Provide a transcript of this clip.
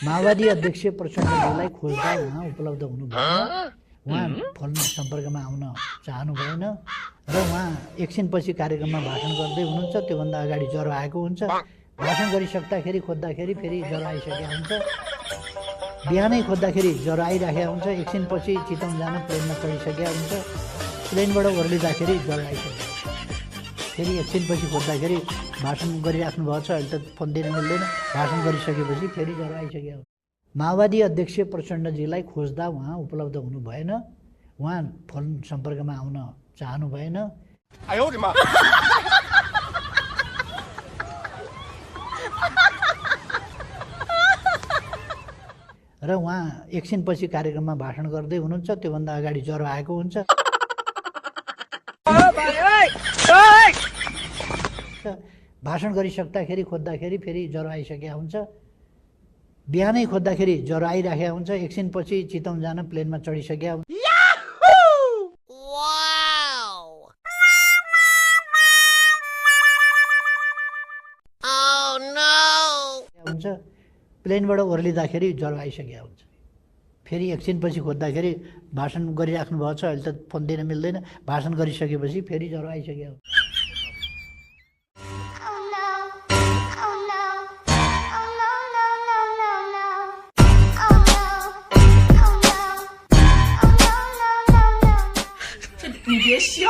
माओवादी अध्यक्ष प्रचण्डजीलाई खोज्दा उहाँ उपलब्ध हुनु भएन। उहाँ फोन सम्पर्कमा आउन चाहनु भएन र उहाँ एकछिनपछि कार्यक्रममा भाषण गर्दै हुनुहुन्छ। त्योभन्दा अगाडि ज्वरो आएको हुन्छ। भाषण गरिसक्दाखेरि खोज्दाखेरि फेरि ज्वरो आइसकेको हुन्छ। बिहानै खोज्दाखेरि ज्वरो आइराखेको हुन्छ। एकछिनपछि चितवन जान प्लेनमा चढिसकेको हुन्छ। प्लेनबाट ओर्लिँदाखेरि ज्वरो आइसक्यो। फेरि एकछिनपछि खोज्दाखेरि भाषण गरिराख्नु भएको छ, अहिले त फोन दिन मिल्दैन। भाषण गरिसकेपछि फेरि ज्वरो आइसक्यो। माओवादी अध्यक्ष प्रचण्डजीलाई खोज्दा उहाँ उपलब्ध हुनु भएन। उहाँ फोन सम्पर्कमा आउन चाहनु भएन र उहाँ एकछिनपछि कार्यक्रममा भाषण गर्दै हुनुहुन्छ। त्योभन्दा अगाडि ज्वरो आएको हुन्छ। भाषण गरिसक्दाखेरि खोज्दाखेरि फेरि ज्वरो आइसकेको हुन्छ। बिहानै खोज्दाखेरि ज्वरो आइराखेको हुन्छ। एकछिनपछि चितवन जान प्लेनमा चढिसकेको हुन्छ। प्लेनबाट ओर्लिँदाखेरि ज्वरो आइसकेको हुन्छ। फेरि एकछिनपछि खोज्दाखेरि भाषण गरिराख्नु भएको छ, अहिले त फोन दिन मिल्दैन। भाषण गरिसकेपछि फेरि ज्वरो आइसक्यो।你别笑。